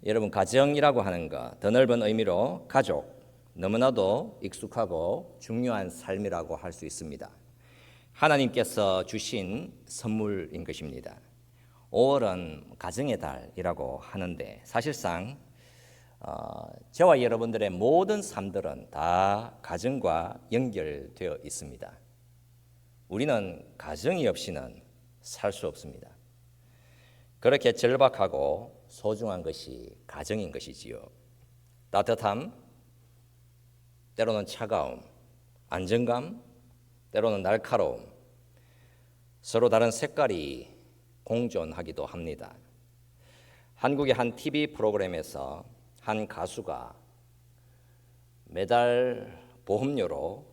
여러분, 가정이라고 하는 것, 더 넓은 의미로 가족, 너무나도 익숙하고 중요한 삶이라고 할 수 있습니다. 하나님께서 주신 선물인 것입니다. 5월은 가정의 달이라고 하는데 사실상 저와 여러분들의 모든 삶들은 다 가정과 연결되어 있습니다. 우리는 가정이 없이는 살 수 없습니다. 그렇게 절박하고 소중한 것이 가정인 것이지요. 따뜻함, 때로는 차가움, 안정감, 때로는 날카로움, 서로 다른 색깔이 공존하기도 합니다. 한국의 한 TV 프로그램에서 한 가수가 매달 보험료로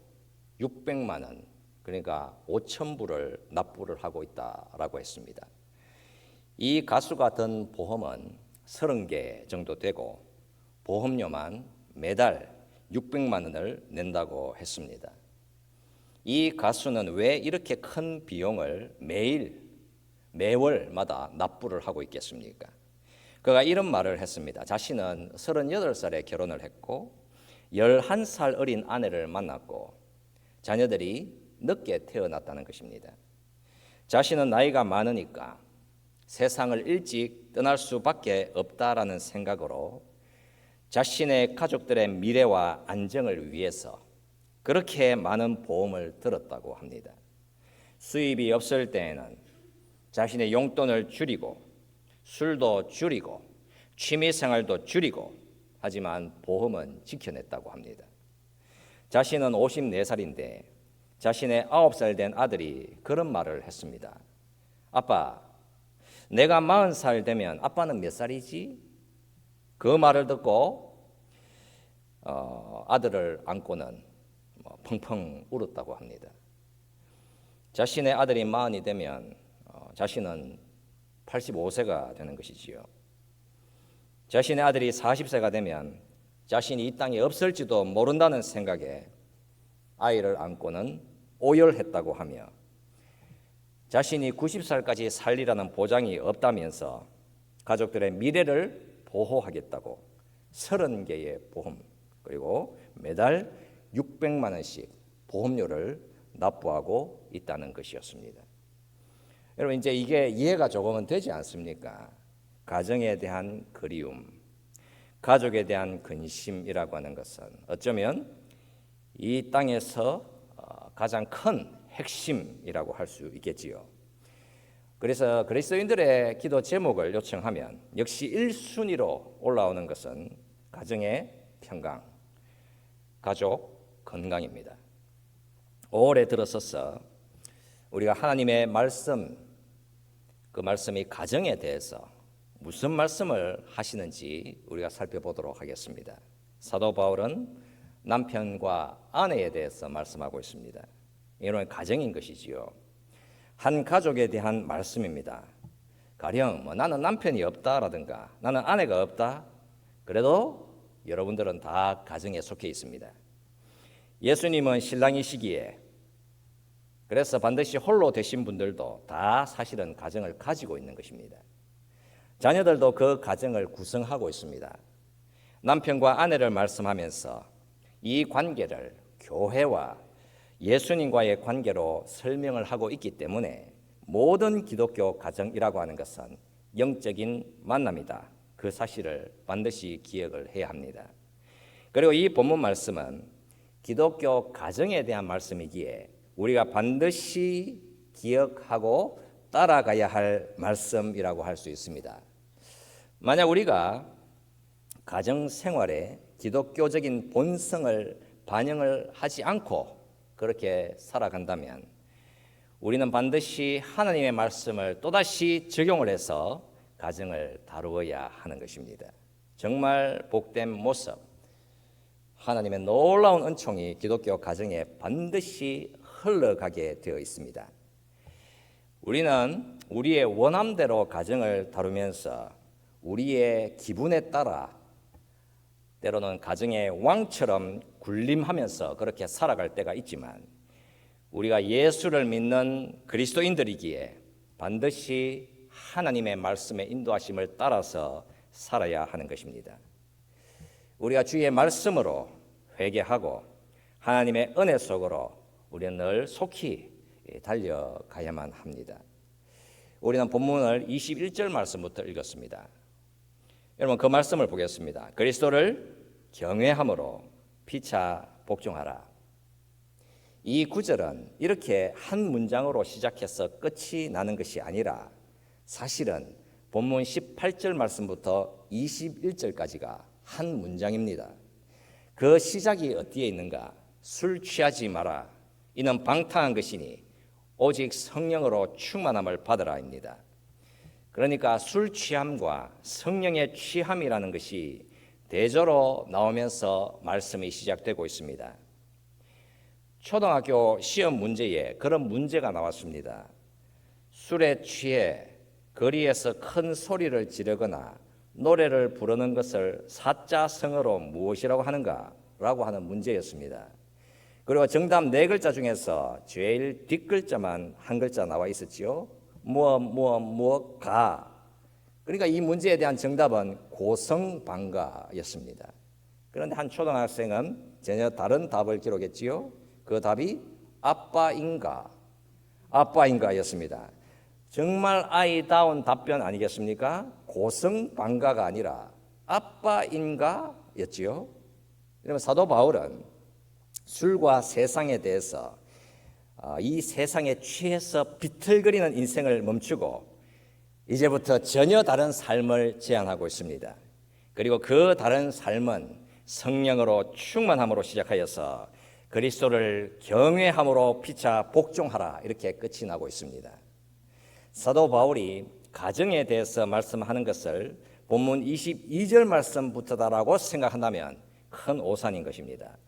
600만 원, 그러니까 5,000불을 납부를 하고 있다라고 했습니다. 이 가수가 든 보험은 30개 정도 되고 보험료만 매달 600만 원을 낸다고 했습니다. 이 가수는 왜 이렇게 큰 비용을 매월마다 납부를 하고 있겠습니까? 그가 이런 말을 했습니다. 자신은 38살에 결혼을 했고 11살 어린 아내를 만났고 자녀들이 늦게 태어났다는 것입니다. 자신은 나이가 많으니까 세상을 일찍 떠날 수밖에 없다라는 생각으로 자신의 가족들의 미래와 안정을 위해서 그렇게 많은 보험을 들었다고 합니다. 수입이 없을 때에는 자신의 용돈을 줄이고 술도 줄이고 취미생활도 줄이고 하지만 보험은 지켜냈다고 합니다. 자신은 54살인데 자신의 9살 된 아들이 그런 말을 했습니다. 아빠, 내가 40살 되면 아빠는 몇 살이지? 그 말을 듣고 아들을 안고는 펑펑 울었다고 합니다. 자신의 아들이 40이 되면 자신은 85세가 되는 것이지요. 자신의 아들이 40세가 되면 자신이 이 땅에 없을지도 모른다는 생각에 아이를 안고는 오열했다고 하며 자신이 90살까지 살리라는 보장이 없다면서 가족들의 미래를 보호하겠다고 30개의 보험 그리고 매달 600만 원씩 보험료를 납부하고 있다는 것이었습니다. 여러분, 이제 이게 이해가 조금은 되지 않습니까? 가정에 대한 그리움, 가족에 대한 근심이라고 하는 것은 어쩌면 이 땅에서 가장 큰 핵심이라고 할 수 있겠지요. 그래서 그리스도인들의 기도 제목을 요청하면 역시 1순위로 올라오는 것은 가정의 평강, 가족 건강입니다. 5월에 들어서서 우리가 하나님의 말씀, 그 말씀이 가정에 대해서 무슨 말씀을 하시는지 우리가 살펴보도록 하겠습니다. 사도 바울은 남편과 아내에 대해서 말씀하고 있습니다. 이는 가정인 것이지요. 한 가족에 대한 말씀입니다. 가령 나는 남편이 없다라든가 나는 아내가 없다. 그래도 여러분들은 다 가정에 속해 있습니다. 예수님은 신랑이시기에 그래서 반드시 홀로 되신 분들도 다 사실은 가정을 가지고 있는 것입니다. 자녀들도 그 가정을 구성하고 있습니다. 남편과 아내를 말씀하면서 이 관계를 교회와 예수님과의 관계로 설명을 하고 있기 때문에 모든 기독교 가정이라고 하는 것은 영적인 만남이다. 그 사실을 반드시 기억을 해야 합니다. 그리고 이 본문 말씀은 기독교 가정에 대한 말씀이기에 우리가 반드시 기억하고 따라가야 할 말씀이라고 할 수 있습니다. 만약 우리가 가정 생활에 기독교적인 본성을 반영을 하지 않고 그렇게 살아간다면 우리는 반드시 하나님의 말씀을 또다시 적용을 해서 가정을 다루어야 하는 것입니다. 정말 복된 모습, 하나님의 놀라운 은총이 기독교 가정에 반드시 흘러가게 되어 있습니다. 우리는 우리의 원함대로 가정을 다루면서 우리의 기분에 따라 때로는 가정의 왕처럼 군림하면서 그렇게 살아갈 때가 있지만 우리가 예수를 믿는 그리스도인들이기에 반드시 하나님의 말씀의 인도하심을 따라서 살아야 하는 것입니다. 우리가 주의 말씀으로 회개하고 하나님의 은혜 속으로 우리는 늘 속히 달려가야만 합니다. 우리는 본문을 21절 말씀부터 읽었습니다. 여러분 그 말씀을 보겠습니다. 그리스도를 경외함으로 피차 복종하라. 이 구절은 이렇게 한 문장으로 시작해서 끝이 나는 것이 아니라 사실은 본문 18절 말씀부터 21절까지가 한 문장입니다. 그 시작이 어디에 있는가? 술 취하지 마라. 이는 방탕한 것이니 오직 성령으로 충만함을 받으라입니다. 그러니까 술 취함과 성령의 취함이라는 것이 대조로 나오면서 말씀이 시작되고 있습니다. 초등학교 시험 문제에 그런 문제가 나왔습니다. 술에 취해 거리에서 큰 소리를 지르거나 노래를 부르는 것을 사자성어로 무엇이라고 하는가? 라고 하는 문제였습니다. 그리고 정답 4글자 중에서 제일 뒷글자만 한 글자 나와 있었지요. 무엇가. 그러니까 이 문제에 대한 정답은 고성방가였습니다. 그런데 한 초등학생은 전혀 다른 답을 기록했지요. 그 답이 아빠인가였습니다. 정말 아이다운 답변 아니겠습니까? 고성방가가 아니라 아빠인가였지요. 그러면 사도 바울은 술과 세상에 대해서 이 세상에 취해서 비틀거리는 인생을 멈추고 이제부터 전혀 다른 삶을 제안하고 있습니다. 그리고 그 다른 삶은 성령으로 충만함으로 시작하여서 그리스도를 경외함으로 피차 복종하라 이렇게 끝이 나고 있습니다. 사도 바울이 가정에 대해서 말씀하는 것을 본문 22절 말씀부터다라고 생각한다면 큰 오산인 것입니다.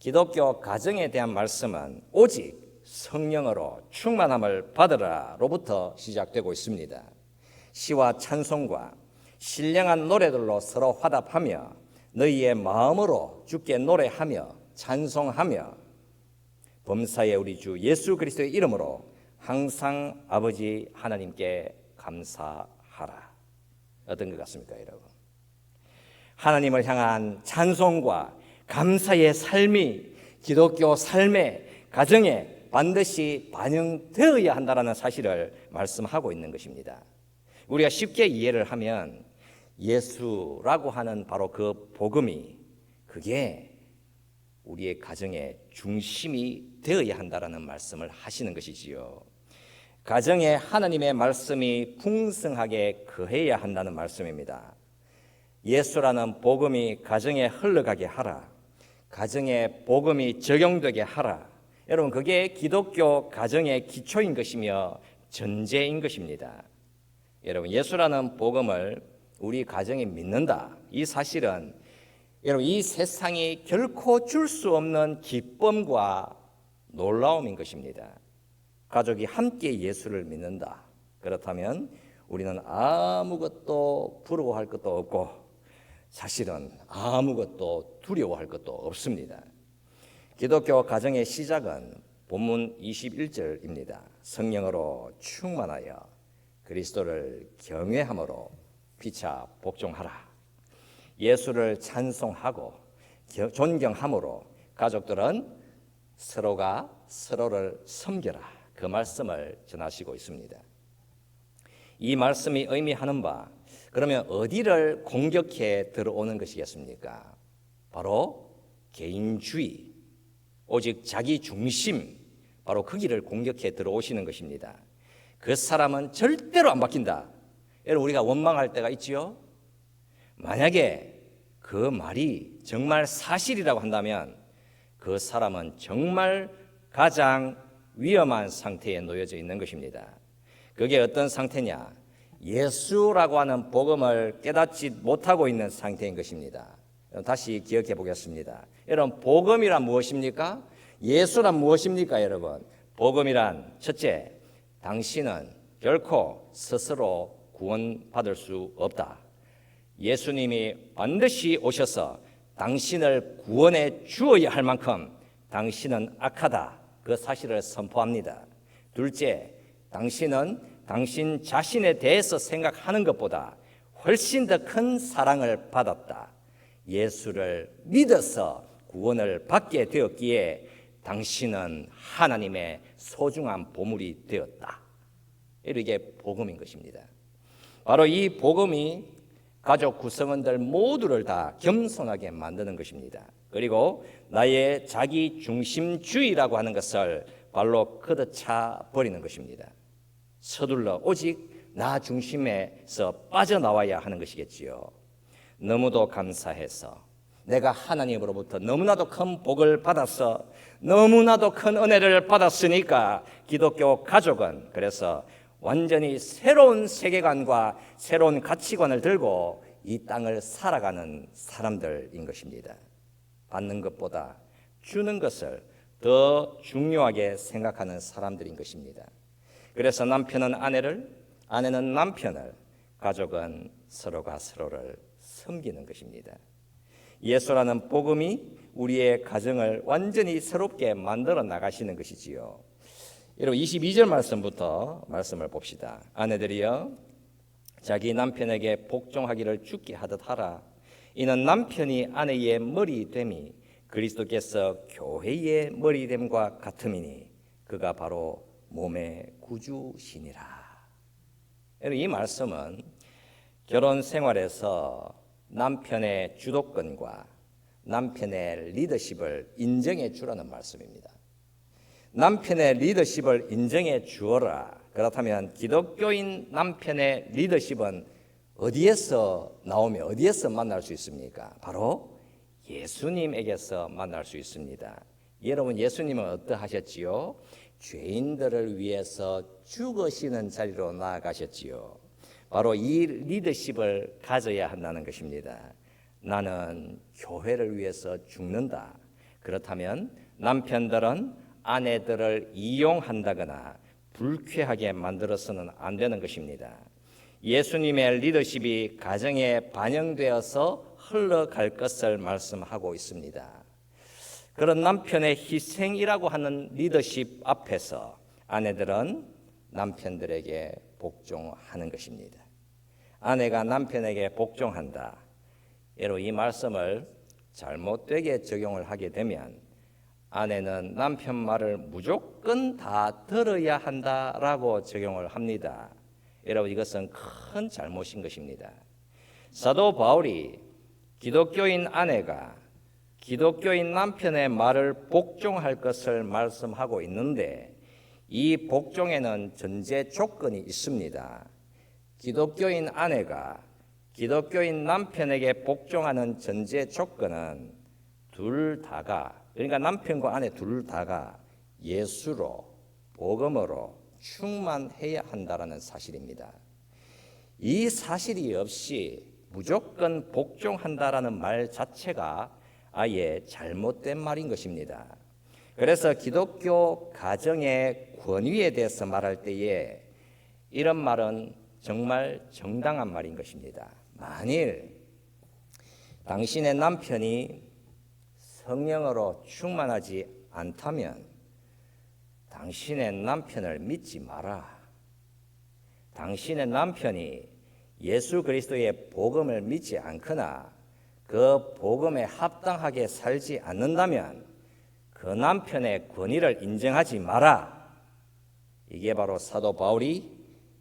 기독교 가정에 대한 말씀은 오직 성령으로 충만함을 받으라로부터 시작되고 있습니다. 시와 찬송과 신령한 노래들로 서로 화답하며 너희의 마음으로 주께 노래하며 찬송하며 범사의 우리 주 예수 그리스도의 이름으로 항상 아버지 하나님께 감사하라. 어떤 것 같습니까, 여러분? 하나님을 향한 찬송과 감사의 삶이 기독교 삶의 가정에 반드시 반영되어야 한다는 사실을 말씀하고 있는 것입니다. 우리가 쉽게 이해를 하면 예수라고 하는 바로 그 복음이 그게 우리의 가정의 중심이 되어야 한다는 말씀을 하시는 것이지요. 가정에 하나님의 말씀이 풍성하게 거해야 한다는 말씀입니다. 예수라는 복음이 가정에 흘러가게 하라. 가정에 복음이 적용되게 하라. 여러분 그게 기독교 가정의 기초인 것이며 전제인 것입니다. 여러분 예수라는 복음을 우리 가정에 믿는다. 이 사실은 여러분 이 세상이 결코 줄 수 없는 기쁨과 놀라움인 것입니다. 가족이 함께 예수를 믿는다. 그렇다면 우리는 아무것도 부러워할 것도 없고 사실은 아무것도 두려워할 것도 없습니다. 기독교 가정의 시작은 본문 21절입니다. 성령으로 충만하여 그리스도를 경외함으로 피차 복종하라. 예수를 찬송하고 존경함으로 가족들은 서로가 서로를 섬겨라. 그 말씀을 전하시고 있습니다. 이 말씀이 의미하는 바 그러면 어디를 공격해 들어오는 것이겠습니까? 바로 개인주의, 오직 자기 중심, 바로 그 길을 공격해 들어오시는 것입니다. 그 사람은 절대로 안 바뀐다. 여러분 우리가 원망할 때가 있지요. 만약에 그 말이 정말 사실이라고 한다면 그 사람은 정말 가장 위험한 상태에 놓여져 있는 것입니다. 그게 어떤 상태냐? 예수라고 하는 복음을 깨닫지 못하고 있는 상태인 것입니다. 다시 기억해 보겠습니다. 여러분 복음이란 무엇입니까? 예수란 무엇입니까, 여러분? 복음이란 첫째, 당신은 결코 스스로 구원받을 수 없다. 예수님이 반드시 오셔서 당신을 구원해 주어야 할 만큼 당신은 악하다. 그 사실을 선포합니다. 둘째, 당신은 당신 자신에 대해서 생각하는 것보다 훨씬 더 큰 사랑을 받았다. 예수를 믿어서 구원을 받게 되었기에 당신은 하나님의 소중한 보물이 되었다. 이게 복음인 것입니다. 바로 이 복음이 가족 구성원들 모두를 다 겸손하게 만드는 것입니다. 그리고 나의 자기 중심주의라고 하는 것을 발로 걷어차 버리는 것입니다. 서둘러 오직 나 중심에서 빠져나와야 하는 것이겠지요. 너무도 감사해서 내가 하나님으로부터 너무나도 큰 복을 받아서 너무나도 큰 은혜를 받았으니까 기독교 가족은 그래서 완전히 새로운 세계관과 새로운 가치관을 들고 이 땅을 살아가는 사람들인 것입니다. 받는 것보다 주는 것을 더 중요하게 생각하는 사람들인 것입니다. 그래서 남편은 아내를, 아내는 남편을, 가족은 서로가 서로를 섬기는 것입니다. 예수라는 복음이 우리의 가정을 완전히 새롭게 만들어 나가시는 것이지요. 여러분 22절 말씀부터 말씀을 봅시다. 아내들이여 자기 남편에게 복종하기를 주께 하듯 하라. 이는 남편이 아내의 머리됨이 그리스도께서 교회의 머리됨과 같음이니 그가 바로 몸의 구주시니라. 여러분 이 말씀은 결혼 생활에서 남편의 주도권과 남편의 리더십을 인정해 주라는 말씀입니다. 남편의 리더십을 인정해 주어라. 그렇다면 기독교인 남편의 리더십은 어디에서 나오며 어디에서 만날 수 있습니까? 바로 예수님에게서 만날 수 있습니다. 여러분 예수님은 어떠하셨지요? 죄인들을 위해서 죽으시는 자리로 나아가셨지요. 바로 이 리더십을 가져야 한다는 것입니다. 나는 교회를 위해서 죽는다. 그렇다면 남편들은 아내들을 이용한다거나 불쾌하게 만들어서는 안 되는 것입니다. 예수님의 리더십이 가정에 반영되어서 흘러갈 것을 말씀하고 있습니다. 그런 남편의 희생이라고 하는 리더십 앞에서 아내들은 남편들에게 복종하는 것입니다. 아내가 남편에게 복종한다. 여러분 이 말씀을 잘못되게 적용을 하게 되면 아내는 남편 말을 무조건 다 들어야 한다라고 적용을 합니다. 여러분 이것은 큰 잘못인 것입니다. 사도 바울이 기독교인 아내가 기독교인 남편의 말을 복종할 것을 말씀하고 있는데 이 복종에는 전제 조건이 있습니다. 기독교인 아내가 기독교인 남편에게 복종하는 전제 조건은 둘 다가 그러니까 남편과 아내 둘 다가 예수로 복음으로 충만해야 한다라는 사실입니다. 이 사실이 없이 무조건 복종한다라는 말 자체가 아예 잘못된 말인 것입니다. 그래서 기독교 가정의 권위에 대해서 말할 때에 이런 말은 정말 정당한 말인 것입니다. 만일 당신의 남편이 성령으로 충만하지 않다면 당신의 남편을 믿지 마라. 당신의 남편이 예수 그리스도의 복음을 믿지 않거나 그 복음에 합당하게 살지 않는다면 그 남편의 권위를 인정하지 마라. 이게 바로 사도 바울이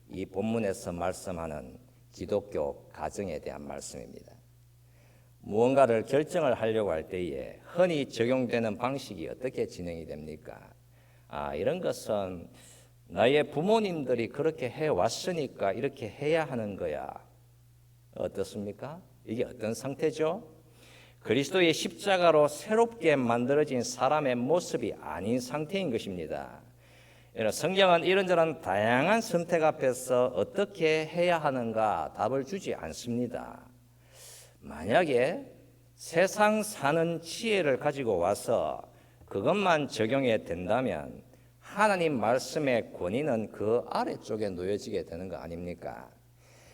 이 본문에서 말씀하는 기독교 가정에 대한 말씀입니다. 무언가를 결정을 하려고 할 때에 흔히 적용되는 방식이 어떻게 진행이 됩니까? 이런 것은 나의 부모님들이 그렇게 해왔으니까 이렇게 해야 하는 거야. 어떻습니까? 이게 어떤 상태죠? 그리스도의 십자가로 새롭게 만들어진 사람의 모습이 아닌 상태인 것입니다. 성경은 이런저런 다양한 선택 앞에서 어떻게 해야 하는가 답을 주지 않습니다. 만약에 세상 사는 지혜를 가지고 와서 그것만 적용해 된다면 하나님 말씀의 권위는 그 아래쪽에 놓여지게 되는 거 아닙니까?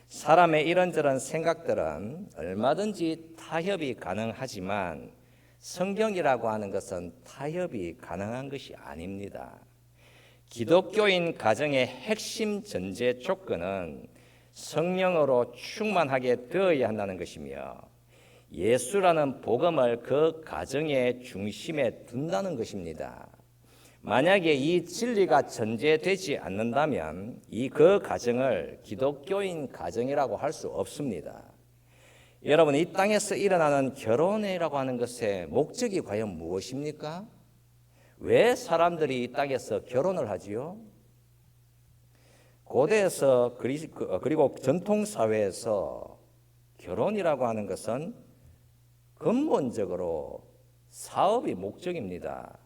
사람의 이런저런 생각들은 얼마든지 타협이 가능하지만 성경이라고 하는 것은 타협이 가능한 것이 아닙니다. 기독교인 가정의 핵심 전제 조건은 성령으로 충만하게 되어야 한다는 것이며 예수라는 복음을 그 가정의 중심에 둔다는 것입니다. 만약에 이 진리가 전제되지 않는다면 그 가정을 기독교인 가정이라고 할 수 없습니다. 여러분, 이 땅에서 일어나는 결혼이라고 하는 것의 목적이 과연 무엇입니까? 왜 사람들이 이 땅에서 결혼을 하지요? 고대에서 그리고 전통사회에서 결혼이라고 하는 것은 근본적으로 사업이 목적입니다.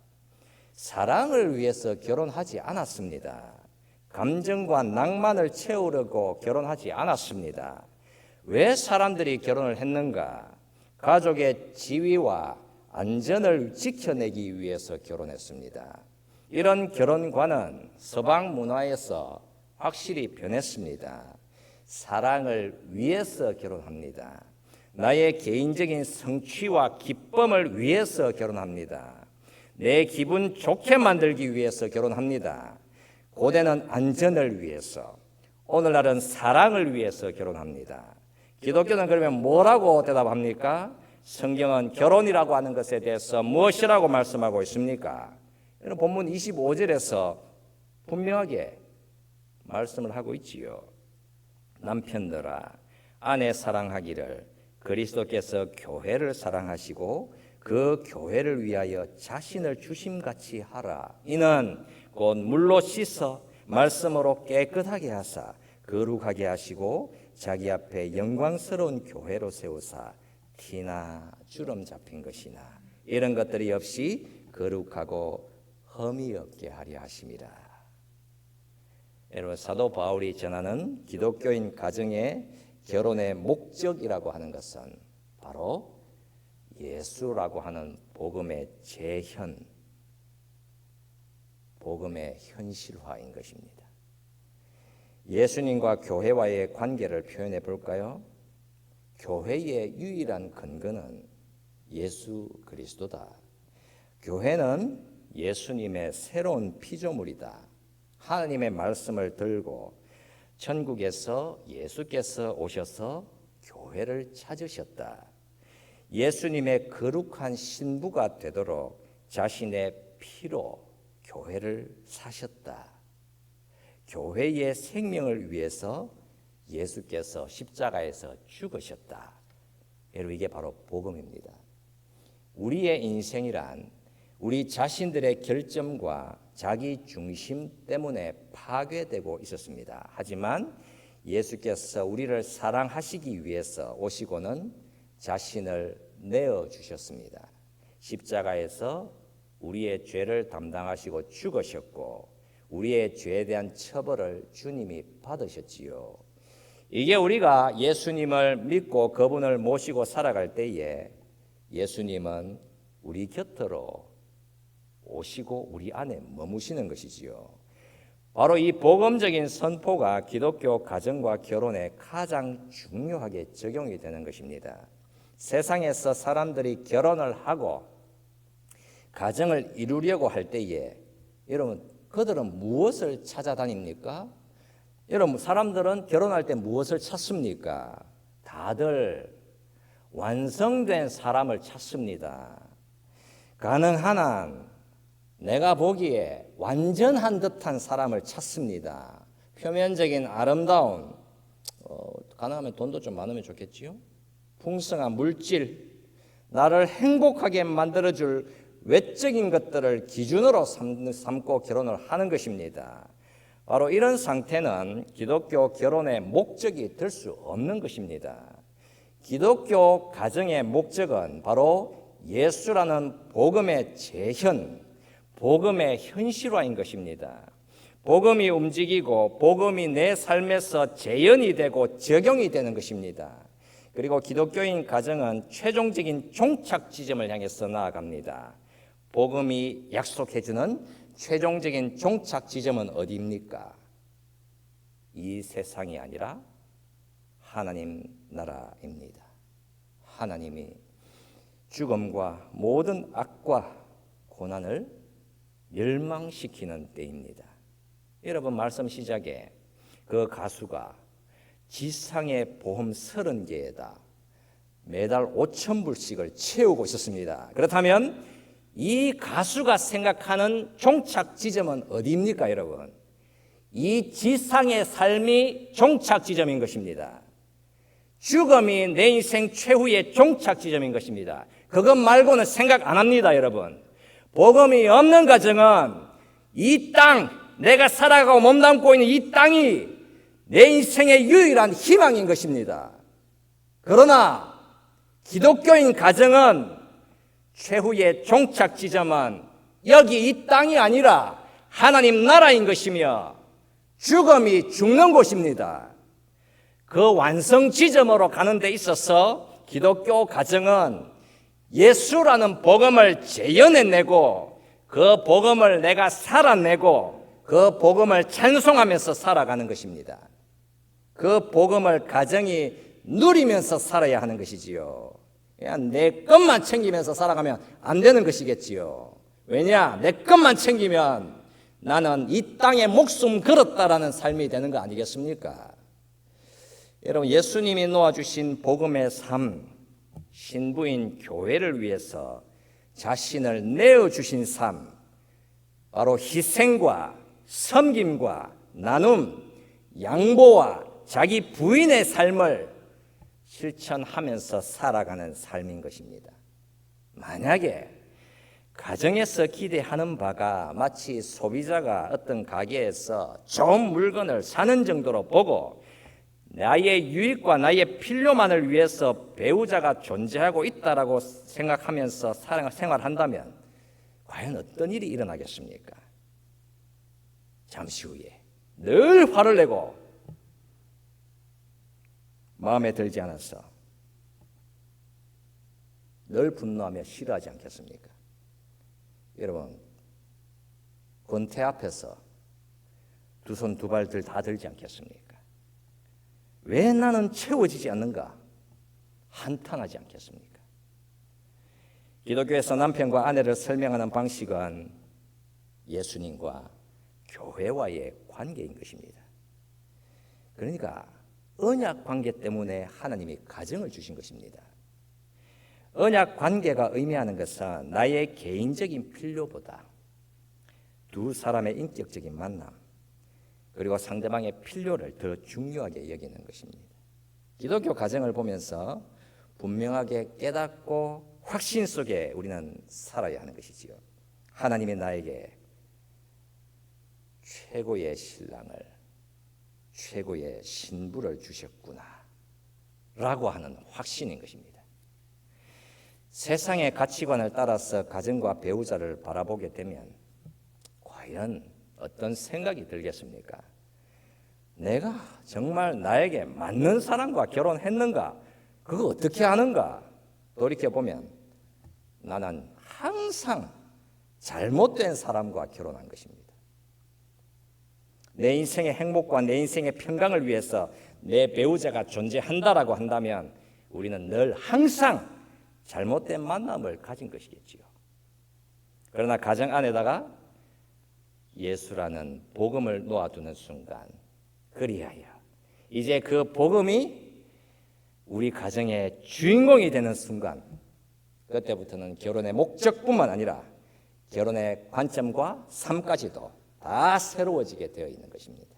사랑을 위해서 결혼하지 않았습니다. 감정과 낭만을 채우려고 결혼하지 않았습니다. 왜 사람들이 결혼을 했는가? 가족의 지위와 안전을 지켜내기 위해서 결혼했습니다. 이런 결혼관은 서방 문화에서 확실히 변했습니다. 사랑을 위해서 결혼합니다. 나의 개인적인 성취와 기쁨을 위해서 결혼합니다. 내 기분 좋게 만들기 위해서 결혼합니다. 고대는 안전을 위해서, 오늘날은 사랑을 위해서 결혼합니다. 기독교는 그러면 뭐라고 대답합니까? 성경은 결혼이라고 하는 것에 대해서 무엇이라고 말씀하고 있습니까? 본문 25절에서 분명하게 말씀을 하고 있지요. 남편들아, 아내 사랑하기를 그리스도께서 교회를 사랑하시고 그 교회를 위하여 자신을 주심같이 하라. 이는 곧 물로 씻어 말씀으로 깨끗하게 하사 거룩하게 하시고 자기 앞에 영광스러운 교회로 세우사 티나 주름 잡힌 것이나 이런 것들이 없이 거룩하고 흠이 없게 하려 하심이라. 여러분, 사도 바울이 전하는 기독교인 가정의 결혼의 목적이라고 하는 것은 바로 예수라고 하는 복음의 재현, 복음의 현실화인 것입니다. 예수님과 교회와의 관계를 표현해 볼까요? 교회의 유일한 근거는 예수 그리스도다. 교회는 예수님의 새로운 피조물이다. 하나님의 말씀을 들고 천국에서 예수께서 오셔서 교회를 찾으셨다. 예수님의 거룩한 신부가 되도록 자신의 피로 교회를 사셨다. 교회의 생명을 위해서 예수께서 십자가에서 죽으셨다. 여러분, 이게 바로 복음입니다. 우리의 인생이란 우리 자신들의 결점과 자기 중심 때문에 파괴되고 있었습니다. 하지만 예수께서 우리를 사랑하시기 위해서 오시고는 자신을 내어주셨습니다. 십자가에서 우리의 죄를 담당하시고 죽으셨고 우리의 죄에 대한 처벌을 주님이 받으셨지요. 이게 우리가 예수님을 믿고 그분을 모시고 살아갈 때에 예수님은 우리 곁으로 오시고 우리 안에 머무시는 것이지요. 바로 이 복음적인 선포가 기독교 가정과 결혼에 가장 중요하게 적용이 되는 것입니다. 세상에서 사람들이 결혼을 하고 가정을 이루려고 할 때에 여러분, 그들은 무엇을 찾아다닙니까? 여러분, 사람들은 결혼할 때 무엇을 찾습니까? 다들 완성된 사람을 찾습니다. 가능한 한 내가 보기에 완전한 듯한 사람을 찾습니다. 표면적인 아름다운, 가능하면 돈도 좀 많으면 좋겠지요? 풍성한 물질, 나를 행복하게 만들어줄 외적인 것들을 기준으로 삼고 결혼을 하는 것입니다. 바로 이런 상태는 기독교 결혼의 목적이 될 수 없는 것입니다. 기독교 가정의 목적은 바로 예수라는 복음의 재현, 복음의 현실화인 것입니다. 복음이 움직이고 복음이 내 삶에서 재현이 되고 적용이 되는 것입니다. 그리고 기독교인 가정은 최종적인 종착 지점을 향해서 나아갑니다. 복음이 약속해주는 최종적인 종착 지점은 어디입니까? 이 세상이 아니라 하나님 나라입니다. 하나님이 죽음과 모든 악과 고난을 멸망시키는 때입니다. 여러분, 말씀 시작에 그 가수가 지상의 보험 30개에다 매달 5,000불씩을 채우고 있었습니다. 그렇다면 이 가수가 생각하는 종착 지점은 어디입니까, 여러분? 이 지상의 삶이 종착 지점인 것입니다. 죽음이 내 인생 최후의 종착 지점인 것입니다. 그것 말고는 생각 안 합니다, 여러분. 복음이 없는 가정은 이 땅, 내가 살아가고 몸담고 있는 이 땅이 내 인생의 유일한 희망인 것입니다. 그러나 기독교인 가정은 최후의 종착 지점은 여기 이 땅이 아니라 하나님 나라인 것이며 죽음이 죽는 곳입니다. 그 완성 지점으로 가는 데 있어서 기독교 가정은 예수라는 복음을 재현해내고 그 복음을 내가 살아내고 그 복음을 찬송하면서 살아가는 것입니다. 그 복음을 가정이 누리면서 살아야 하는 것이지요. 그냥 내 것만 챙기면서 살아가면 안 되는 것이겠지요. 왜냐? 내 것만 챙기면 나는 이 땅에 목숨 걸었다라는 삶이 되는 거 아니겠습니까? 여러분, 예수님이 놓아주신 복음의 삶, 신부인 교회를 위해서 자신을 내어주신 삶, 바로 희생과 섬김과 나눔, 양보와 자기 부인의 삶을 실천하면서 살아가는 삶인 것입니다. 만약에 가정에서 기대하는 바가 마치 소비자가 어떤 가게에서 좋은 물건을 사는 정도로 보고 나의 유익과 나의 필요만을 위해서 배우자가 존재하고 있다라고 생각하면서 생활한다면 과연 어떤 일이 일어나겠습니까? 잠시 후에 늘 화를 내고 마음에 들지 않아서 늘 분노하며 싫어하지 않겠습니까? 여러분, 권태 앞에서 두 손 두 발 다 들지 않겠습니까? 왜 나는 채워지지 않는가? 한탄하지 않겠습니까? 기독교에서 남편과 아내를 설명하는 방식은 예수님과 교회와의 관계인 것입니다. 그러니까 언약 관계 때문에 하나님이 가정을 주신 것입니다. 언약 관계가 의미하는 것은 나의 개인적인 필요보다 두 사람의 인격적인 만남, 그리고 상대방의 필요를 더 중요하게 여기는 것입니다. 기독교 가정을 보면서 분명하게 깨닫고 확신 속에 우리는 살아야 하는 것이지요. 하나님이 나에게 최고의 신랑을, 최고의 신부를 주셨구나 라고 하는 확신인 것입니다. 세상의 가치관을 따라서 가정과 배우자를 바라보게 되면 과연 어떤 생각이 들겠습니까? 내가 정말 나에게 맞는 사람과 결혼했는가? 그거 어떻게 하는가? 돌이켜보면 나는 항상 잘못된 사람과 결혼한 것입니다. 내 인생의 행복과 내 인생의 평강을 위해서 내 배우자가 존재한다라고 한다면 우리는 늘 항상 잘못된 만남을 가진 것이겠지요. 그러나 가정 안에다가 예수라는 복음을 놓아두는 순간, 그리하여 이제 그 복음이 우리 가정의 주인공이 되는 순간, 그때부터는 결혼의 목적뿐만 아니라 결혼의 관점과 삶까지도 다 새로워지게 되어 있는 것입니다.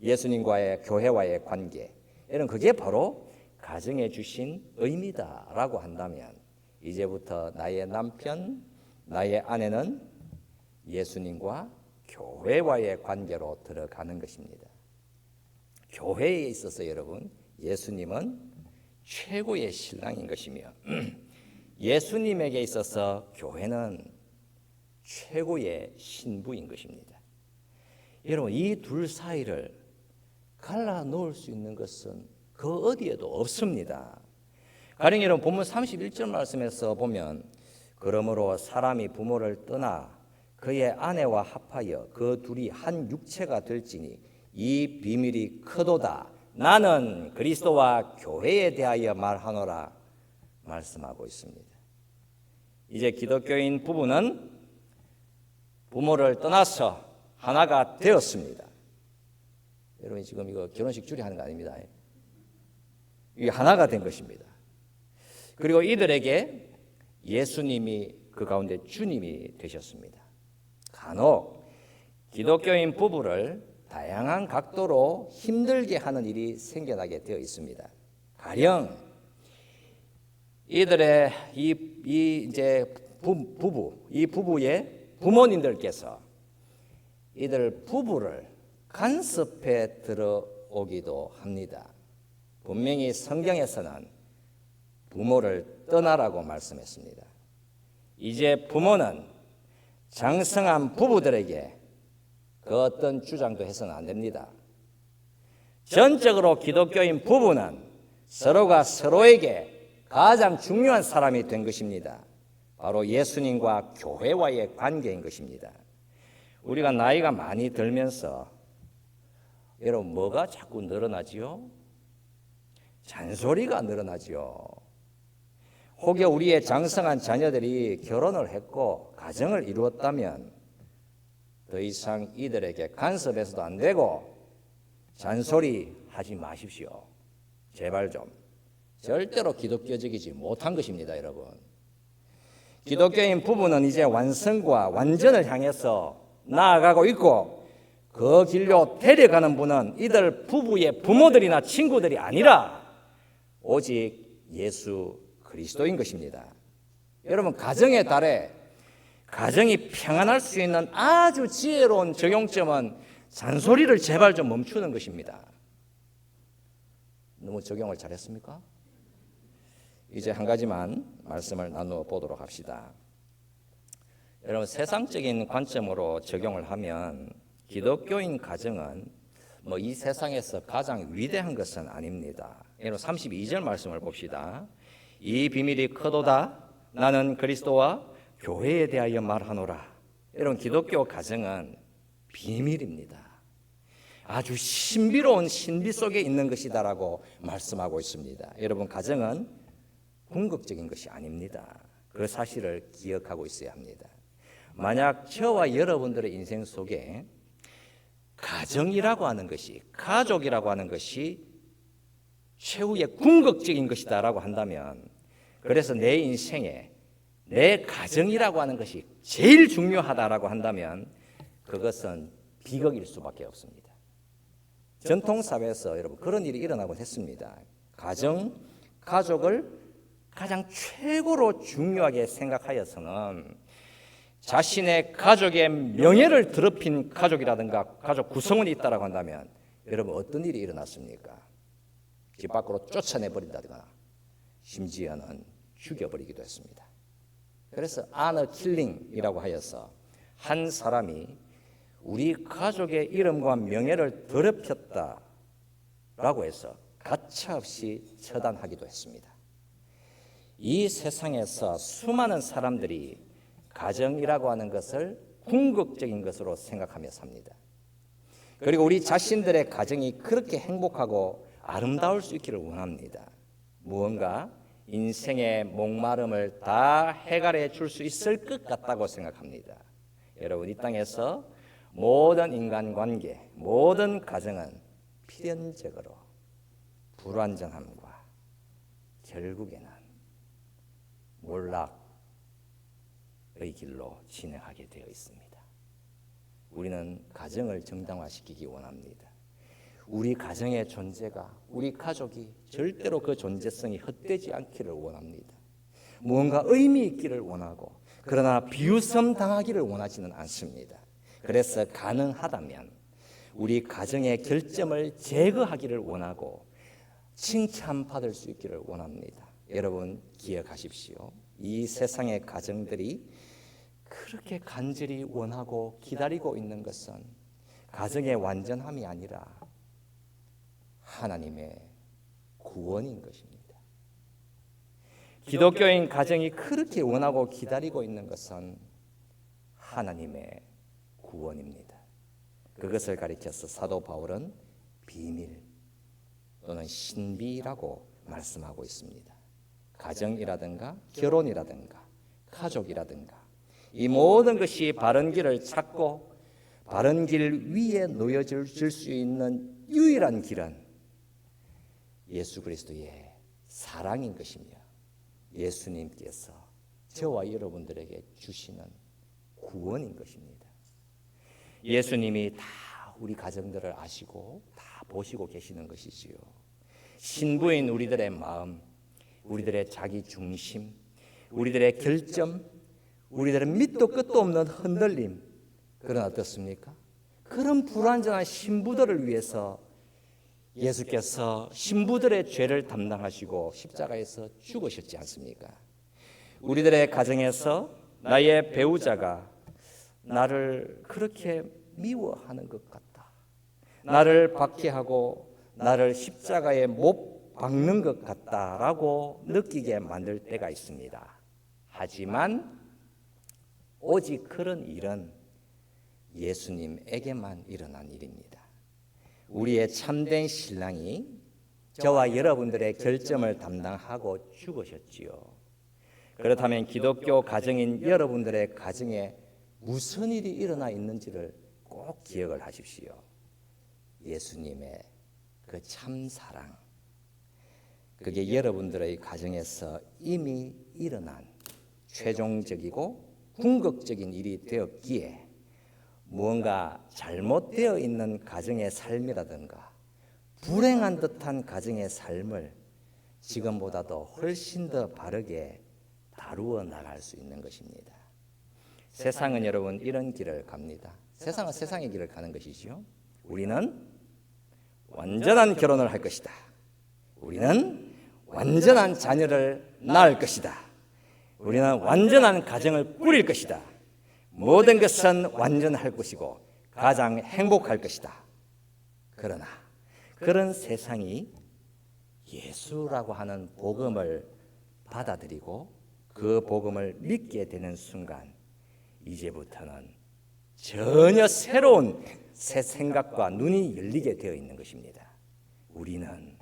예수님과의 교회와의 관계, 이런 그게 바로 가정에 주신 의미다라고 한다면 이제부터 나의 남편, 나의 아내는 예수님과 교회와의 관계로 들어가는 것입니다. 교회에 있어서 여러분, 예수님은 최고의 신랑인 것이며 예수님에게 있어서 교회는 최고의 신부인 것입니다. 여러분, 이 둘 사이를 갈라놓을 수 있는 것은 그 어디에도 없습니다. 가령 여러분, 본문 31절 말씀에서 보면 그러므로 사람이 부모를 떠나 그의 아내와 합하여 그 둘이 한 육체가 될지니 이 비밀이 크도다. 나는 그리스도와 교회에 대하여 말하노라 말씀하고 있습니다. 이제 기독교인 부부는 부모를 떠나서 하나가 되었습니다. 여러분, 지금 이거 결혼식 줄이 하는 거 아닙니다. 이 하나가 된 것입니다. 그리고 이들에게 예수님이 그 가운데 주님이 되셨습니다. 간혹 기독교인 부부를 다양한 각도로 힘들게 하는 일이 생겨나게 되어 있습니다. 가령 이들의 이제 부부의 부모님들께서 이들 부부를 간섭해 들어오기도 합니다. 분명히 성경에서는 부모를 떠나라고 말씀했습니다. 이제 부모는 장성한 부부들에게 그 어떤 주장도 해서는 안 됩니다. 전적으로 기독교인 부부는 서로가 서로에게 가장 중요한 사람이 된 것입니다. 바로 예수님과 교회와의 관계인 것입니다. 우리가 나이가 많이 들면서 여러분 뭐가 자꾸 늘어나지요? 잔소리가 늘어나지요. 혹여 우리의 장성한 자녀들이 결혼을 했고 가정을 이루었다면 더 이상 이들에게 간섭해서도 안 되고 잔소리 하지 마십시오. 제발 좀. 절대로 기독교적이지 못한 것입니다, 여러분. 기독교인 부부는 이제 완성과 완전을 향해서 나아가고 있고 그 길로 데려가는 분은 이들 부부의 부모들이나 친구들이 아니라 오직 예수 그리스도인 것입니다. 여러분, 가정의 달에 가정이 평안할 수 있는 아주 지혜로운 적용점은 잔소리를 제발 좀 멈추는 것입니다. 너무 적용을 잘했습니까? 이제 한 가지만 말씀을 나누어 보도록 합시다. 여러분, 세상적인 관점으로 적용을 하면 기독교인 가정은 이 세상에서 가장 위대한 것은 아닙니다. 여러분, 32절 말씀을 봅시다. 이 비밀이 크도다. 나는 그리스도와 교회에 대하여 말하노라. 여러분, 기독교 가정은 비밀입니다. 아주 신비로운 신비 속에 있는 것이다라고 말씀하고 있습니다. 여러분, 가정은 궁극적인 것이 아닙니다. 그 사실을 기억하고 있어야 합니다. 만약 저와 여러분들의 인생 속에 가정이라고 하는 것이, 가족이라고 하는 것이 최후의 궁극적인 것이다라고 한다면, 그래서 내 인생에 내 가정이라고 하는 것이 제일 중요하다라고 한다면 그것은 비극일 수밖에 없습니다. 전통사회에서 여러분 그런 일이 일어나곤 했습니다. 가족을 가장 최고로 중요하게 생각하여서는 자신의 가족의 명예를 더럽힌 가족이라든가 가족 구성원이 있다라고 한다면 여러분 어떤 일이 일어났습니까? 집 밖으로 쫓아내버린다거나 심지어는 죽여버리기도 했습니다. 그래서 아너 킬링이라고 하여서 한 사람이 우리 가족의 이름과 명예를 더럽혔다라고 해서 가차없이 처단하기도 했습니다. 이 세상에서 수많은 사람들이 가정이라고 하는 것을 궁극적인 것으로 생각하며 삽니다. 그리고 우리 자신들의 가정이 그렇게 행복하고 아름다울 수 있기를 원합니다. 무언가 인생의 목마름을 다 해결해 줄 수 있을 것 같다고 생각합니다. 여러분, 이 땅에서 모든 인간관계, 모든 가정은 필연적으로 불완전함과 결국에는 몰락의 길로 진행하게 되어 있습니다. 우리는 가정을 정당화시키기 원합니다. 우리 가정의 존재가, 우리 가족이 절대로 그 존재성이 헛되지 않기를 원합니다. 무언가 의미 있기를 원하고, 그러나 비웃음 당하기를 원하지는 않습니다. 그래서 가능하다면 우리 가정의 결점을 제거하기를 원하고 칭찬받을 수 있기를 원합니다. 여러분 기억하십시오. 이 세상의 가정들이 그렇게 간절히 원하고 기다리고 있는 것은 가정의 완전함이 아니라 하나님의 구원인 것입니다. 기독교인 가정이 그렇게 원하고 기다리고 있는 것은 하나님의 구원입니다. 그것을 가리켜서 사도 바울은 비밀 또는 신비라고 말씀하고 있습니다. 가정이라든가 결혼이라든가 가족이라든가 이 모든 것이 바른 길을 찾고 바른 길 위에 놓여질 수 있는 유일한 길은 예수 그리스도의 사랑인 것이며 예수님께서 저와 여러분들에게 주시는 구원인 것입니다. 예수님이 다 우리 가정들을 아시고 다 보시고 계시는 것이지요. 신부인 우리들의 마음, 우리들의 자기 중심, 우리들의 결점, 우리들의 밑도 끝도 없는 흔들림, 그러나 어떻습니까? 그런 불완전한 신부들을 위해서 예수께서 신부들의 죄를 담당하시고 십자가에서 죽으셨지 않습니까? 우리들의 가정에서 나의 배우자가 나를 그렇게 미워하는 것 같다, 나를 박해하고 나를 십자가에 못 박는 것 같다라고 느끼게 만들 때가 있습니다. 하지만 오직 그런 일은 예수님에게만 일어난 일입니다. 우리의 참된 신랑이 저와 여러분들의 결점을 담당하고 죽으셨지요. 그렇다면 기독교 가정인 여러분들의 가정에 무슨 일이 일어나 있는지를 꼭 기억을 하십시오. 예수님의 그 참사랑, 그게 여러분들의 가정에서 이미 일어난 최종적이고 궁극적인 일이 되었기에 무언가 잘못되어 있는 가정의 삶이라든가 불행한 듯한 가정의 삶을 지금보다도 훨씬 더 바르게 다루어 나갈 수 있는 것입니다. 세상은 여러분 이런 길을 갑니다. 세상은 세상의 길을 가는 것이지요. 우리는 완전한 결혼을 할 것이다. 우리는 완전한 자녀를 낳을 것이다. 우리는 완전한 가정을 꾸릴 것이다. 모든 것은 완전할 것이고 가장 행복할 것이다. 그러나 그런 세상이 예수라고 하는 복음을 받아들이고 그 복음을 믿게 되는 순간 이제부터는 전혀 새로운 새 생각과 눈이 열리게 되어 있는 것입니다. 우리는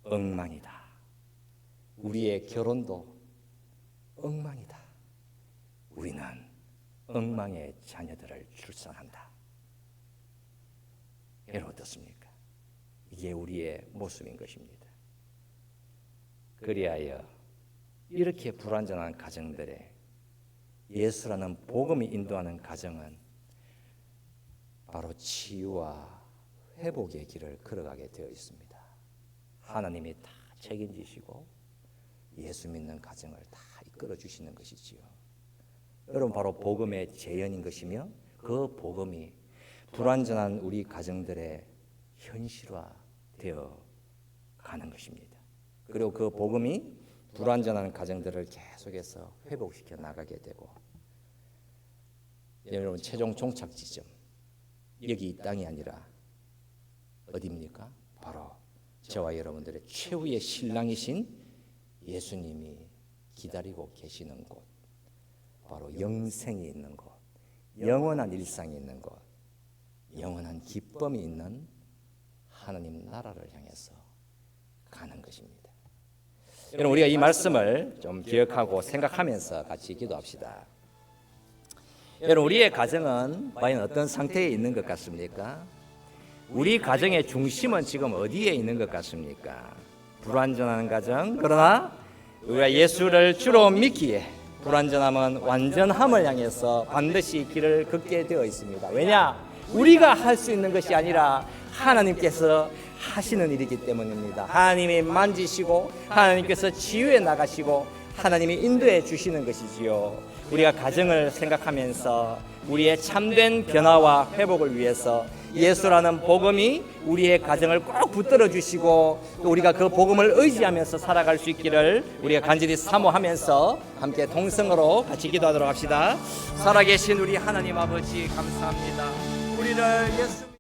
엉망이다. 우리의 결혼도 엉망이다. 우리는 엉망의 자녀들을 출산한다. 여러분 어떻습니까? 이게 우리의 모습인 것입니다. 그리하여 이렇게 불완전한 가정들에 예수라는 복음이 인도하는 가정은 바로 치유와 회복의 길을 걸어가게 되어 있습니다. 하나님이 다 책임지시고 예수 믿는 가정을 다 이끌어 주시는 것이지요. 여러분 바로 복음의 재현인 것이며 그 복음이 불완전한 우리 가정들의 현실화되어 가는 것입니다. 그리고 그 복음이 불완전한 가정들을 계속해서 회복시켜 나가게 되고 여러분 최종 종착 지점 여기 이 땅이 아니라 어디입니까? 바로 저와 여러분들의 최후의 신랑이신 예수님이 기다리고 계시는 곳, 바로 영생이 있는 곳, 영원한 일상이 있는 곳, 영원한 기쁨이 있는 하나님 나라를 향해서 가는 것입니다. 여러분 우리가 이 말씀을 좀 기억하고 생각하면서 같이 기도합시다. 여러분 우리의 가정은 과연 어떤 상태에 있는 것 같습니까? 우리 가정의 중심은 지금 어디에 있는 것 같습니까? 불완전한 가정, 그러나 우리가 예수를 주로 믿기에 불완전함은 완전함을 향해서 반드시 길을 걷게 되어 있습니다. 왜냐? 우리가 할 수 있는 것이 아니라 하나님께서 하시는 일이기 때문입니다. 하나님이 만지시고 하나님께서 치유해 나가시고 하나님이 인도해 주시는 것이지요. 우리가 가정을 생각하면서 우리의 참된 변화와 회복을 위해서 예수라는 복음이 우리의 가정을 꼭 붙들어 주시고 또 우리가 그 복음을 의지하면서 살아갈 수 있기를 우리가 간절히 사모하면서 함께 동성으로 같이 기도하도록 합시다. 살아계신 우리 하나님 아버지 감사합니다. 우리를 예수